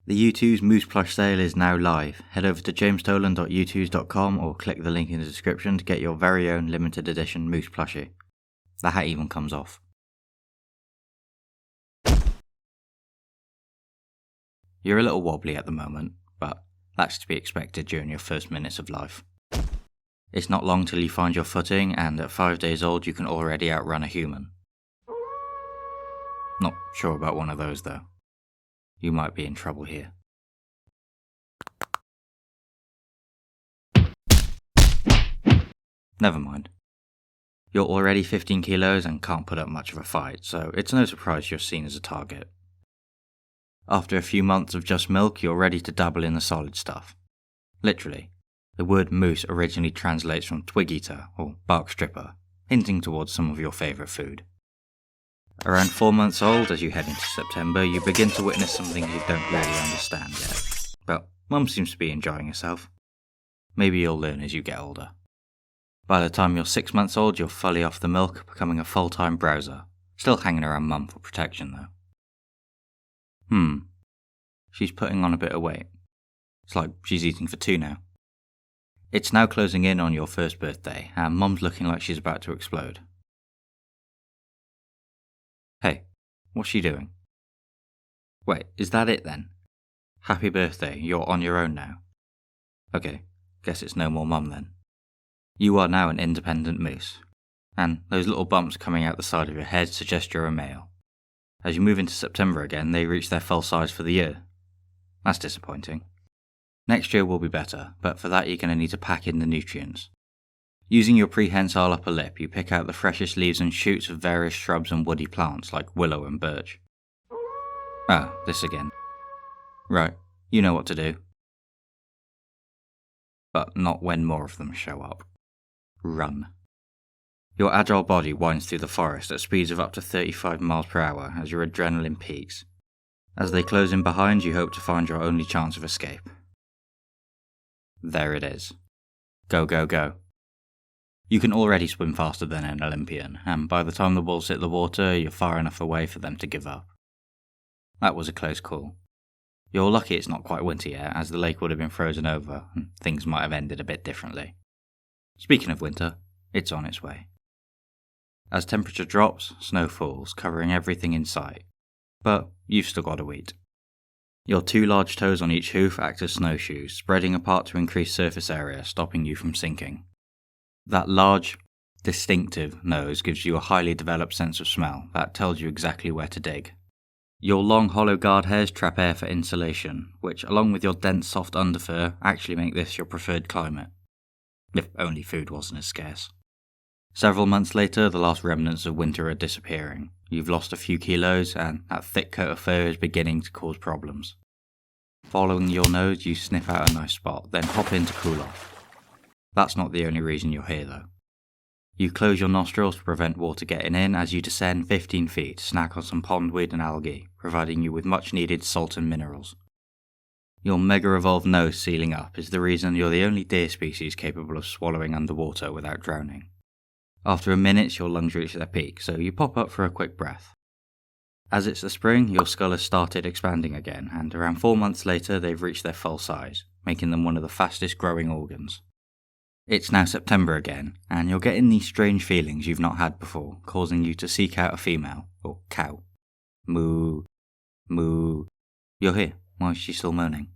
The Youtooz Moose Plush sale is now live. Head over to jamestoland.youtooz.com or click the link in the description to get your very own limited edition Moose Plushie. The hat even comes off. You're a little wobbly at the moment, but that's to be expected during your first minutes of life. It's not long till you find your footing, and at 5 days old you can already outrun a human. Not sure about one of those though. You might be in trouble here. Never mind. You're already 15 kilos and can't put up much of a fight, so it's no surprise you're seen as a target. After a few months of just milk, you're ready to dabble in the solid stuff. Literally, the word moose originally translates from twig eater or bark stripper, hinting towards some of your favourite food. Around 4 months old, as you head into September, you begin to witness something you don't really understand yet. But Mum seems to be enjoying herself. Maybe you'll learn as you get older. By the time you're 6 months old, you're fully off the milk, becoming a full-time browser. Still hanging around Mum for protection though. She's putting on a bit of weight. It's like she's eating for two now. It's now closing in on your first birthday, and Mum's looking like she's about to explode. Hey, what's she doing? Wait, is that it then? Happy birthday, you're on your own now. Okay, guess it's no more Mum then. You are now an independent moose, and those little bumps coming out the side of your head suggest you're a male. As you move into September again, they reach their full size for the year. That's disappointing. Next year will be better, but for that you're going to need to pack in the nutrients. Using your prehensile upper lip, you pick out the freshest leaves and shoots of various shrubs and woody plants like willow and birch. Ah, this again. Right, you know what to do. But not when more of them show up. Run. Your agile body winds through the forest at speeds of up to 35 miles per hour as your adrenaline peaks. As they close in behind, you hope to find your only chance of escape. There it is. Go, go, go. You can already swim faster than an Olympian, and by the time the wolves hit the water, you're far enough away for them to give up. That was a close call. You're lucky it's not quite winter yet, as the lake would have been frozen over, and things might have ended a bit differently. Speaking of winter, it's on its way. As temperature drops, snow falls, covering everything in sight. But you've still got to eat. Your 2 large toes on each hoof act as snowshoes, spreading apart to increase surface area, stopping you from sinking. That large, distinctive nose gives you a highly developed sense of smell that tells you exactly where to dig. Your long hollow guard hairs trap air for insulation, which along with your dense soft underfur actually make this your preferred climate. If only food wasn't as scarce. Several months later, the last remnants of winter are disappearing. You've lost a few kilos, and that thick coat of fur is beginning to cause problems. Following your nose, you sniff out a nice spot, then hop in to cool off. That's not the only reason you're here though. You close your nostrils to prevent water getting in as you descend 15 feet, snack on some pondweed and algae, providing you with much needed salt and minerals. Your mega-evolved nose sealing up is the reason you're the only deer species capable of swallowing underwater without drowning. After a minute, your lungs reach their peak, so you pop up for a quick breath. As it's the spring, your skull has started expanding again, and around 4 months later they've reached their full size, making them one of the fastest growing organs. It's now September again, and you're getting these strange feelings you've not had before, causing you to seek out a female, or cow. Moo, moo. You're here. Why is she still moaning?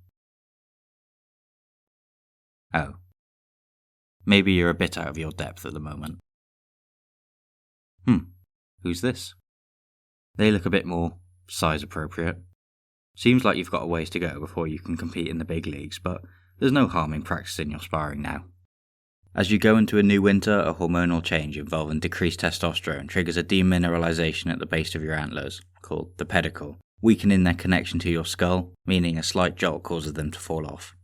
Oh. Maybe you're a bit out of your depth at the moment. Who's this? They look a bit more size appropriate. Seems like you've got a ways to go before you can compete in the big leagues, but there's no harm in practicing your sparring now. As you go into a new winter, a hormonal change involving decreased testosterone triggers a demineralization at the base of your antlers, called the pedicle, weakening their connection to your skull, meaning a slight jolt causes them to fall off.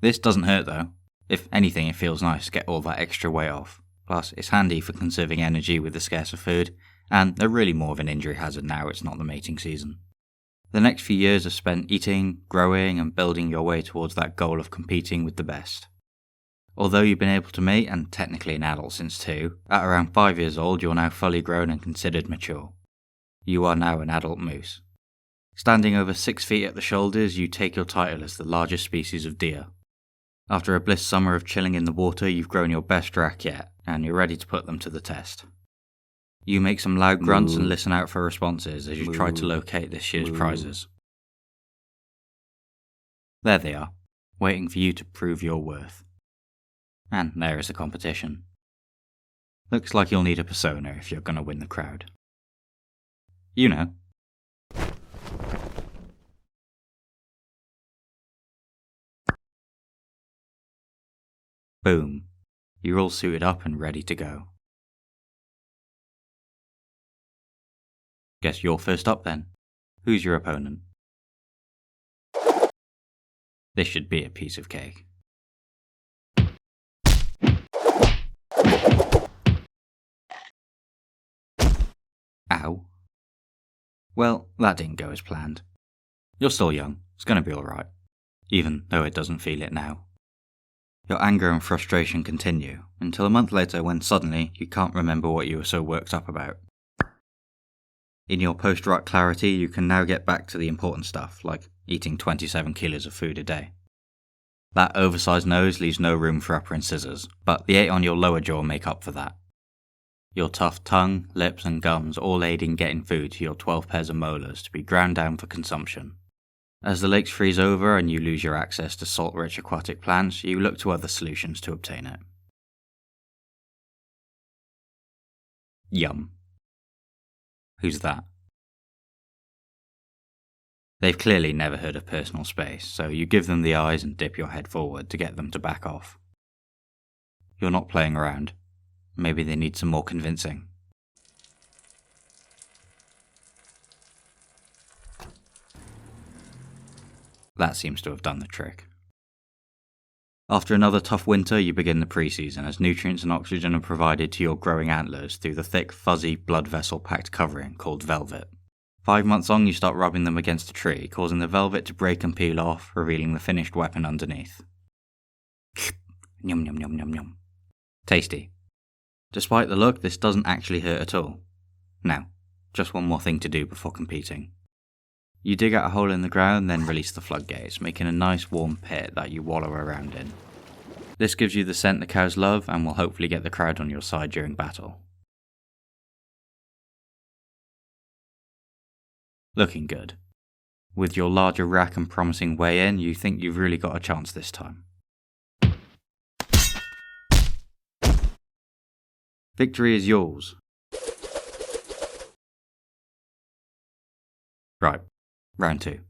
This doesn't hurt though. If anything, it feels nice to get all that extra weight off. Plus, it's handy for conserving energy with the scarcer food, and they're really more of an injury hazard now it's not the mating season. The next few years are spent eating, growing, and building your way towards that goal of competing with the best. Although you've been able to mate, and technically an adult since 2, at around 5 years old you're now fully grown and considered mature. You are now an adult moose. Standing over 6 feet at the shoulders, you take your title as the largest species of deer. After a bliss summer of chilling in the water, you've grown your best rack yet, and you're ready to put them to the test. You make some loud grunts and listen out for responses as you try to locate this year's prizes. There they are, waiting for you to prove your worth. And there is the competition. Looks like you'll need a persona if you're gonna win the crowd. You know. Boom. You're all suited up and ready to go. Guess you're first up then. Who's your opponent? This should be a piece of cake. Ow. Well, that didn't go as planned. You're still young, it's gonna be alright. Even though it doesn't feel it now. Your anger and frustration continue, until a month later when suddenly you can't remember what you were so worked up about. In your post-rut clarity, you can now get back to the important stuff, like eating 27 kilos of food a day. That oversized nose leaves no room for upper incisors, but the 8 on your lower jaw make up for that. Your tough tongue, lips and gums all aid in getting food to your 12 pairs of molars to be ground down for consumption. As the lakes freeze over and you lose your access to salt-rich aquatic plants, you look to other solutions to obtain it. Yum. Who's that? They've clearly never heard of personal space, so you give them the eyes and dip your head forward to get them to back off. You're not playing around. Maybe they need some more convincing. That seems to have done the trick. After another tough winter, you begin the pre-season as nutrients and oxygen are provided to your growing antlers through the thick, fuzzy, blood vessel-packed covering called velvet. 5 months on, you start rubbing them against a tree, causing the velvet to break and peel off, revealing the finished weapon underneath. Yum yum yum yum yum. Tasty. Despite the look, this doesn't actually hurt at all. Now, just one more thing to do before competing. You dig out a hole in the ground, then release the floodgates, making a nice warm pit that you wallow around in. This gives you the scent the cows love and will hopefully get the crowd on your side during battle. Looking good. With your larger rack and promising weigh in, you think you've really got a chance this time. Victory is yours. Right. Round 2.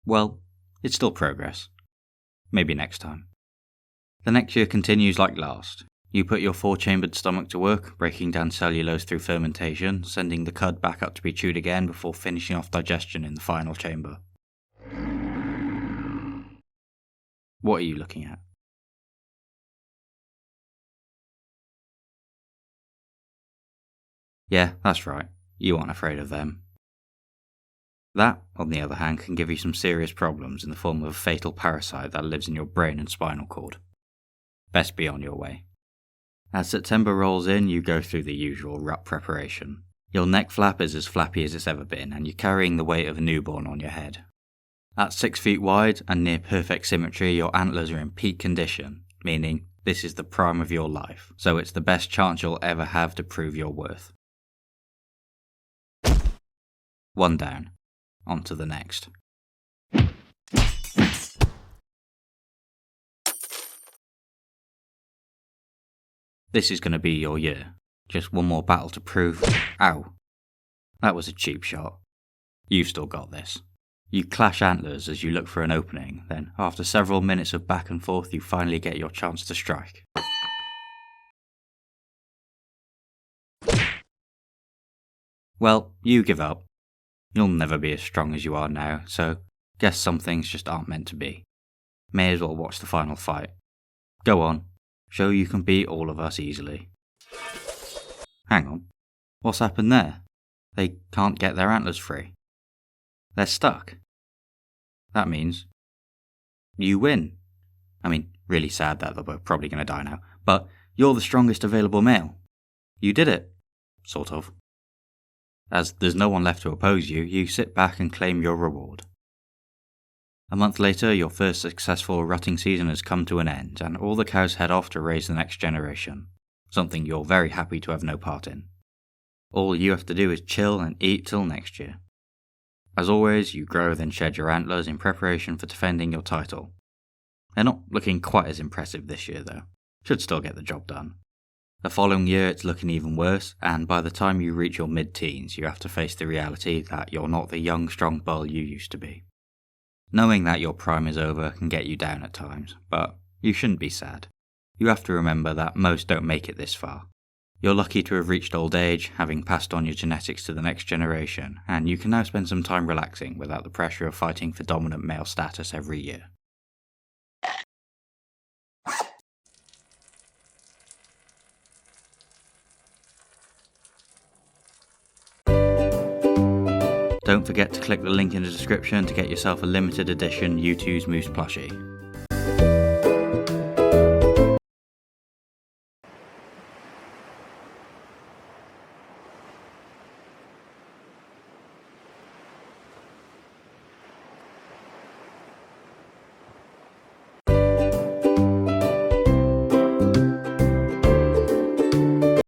Well, it's still progress. Maybe next time. The next year continues like last. You put your 4-chambered stomach to work, breaking down cellulose through fermentation, sending the cud back up to be chewed again before finishing off digestion in the final chamber. What are you looking at? Yeah, that's right. You aren't afraid of them. That, on the other hand, can give you some serious problems in the form of a fatal parasite that lives in your brain and spinal cord. Best be on your way. As September rolls in, you go through the usual rut preparation. Your neck flap is as flappy as it's ever been, and you're carrying the weight of a newborn on your head. At 6 feet wide and near perfect symmetry, your antlers are in peak condition, meaning this is the prime of your life, so it's the best chance you'll ever have to prove your worth. 1 down. On to the next. This is going to be your year. Just one more battle to prove. Ow. That was a cheap shot. You've still got this. You clash antlers as you look for an opening, then after several minutes of back and forth you finally get your chance to strike. Well, you give up. You'll never be as strong as you are now, so guess some things just aren't meant to be. May as well watch the final fight. Go on, show you can beat all of us easily. Hang on, what's happened there? They can't get their antlers free. They're stuck. That means you win. I mean, really sad that they're probably going to die now, but you're the strongest available male. You did it. sort of. As there's no one left to oppose you, you sit back and claim your reward. A month later, your first successful rutting season has come to an end, and all the cows head off to raise the next generation, something you're very happy to have no part in. All you have to do is chill and eat till next year. As always, you grow then shed your antlers in preparation for defending your title. They're not looking quite as impressive this year though, should still get the job done. The following year it's looking even worse, and by the time you reach your mid-teens you have to face the reality that you're not the young strong bull you used to be. Knowing that your prime is over can get you down at times, but you shouldn't be sad. You have to remember that most don't make it this far. You're lucky to have reached old age, having passed on your genetics to the next generation, and you can now spend some time relaxing without the pressure of fighting for dominant male status every year. Don't forget to click the link in the description to get yourself a limited edition Youtooz Moose Plushie.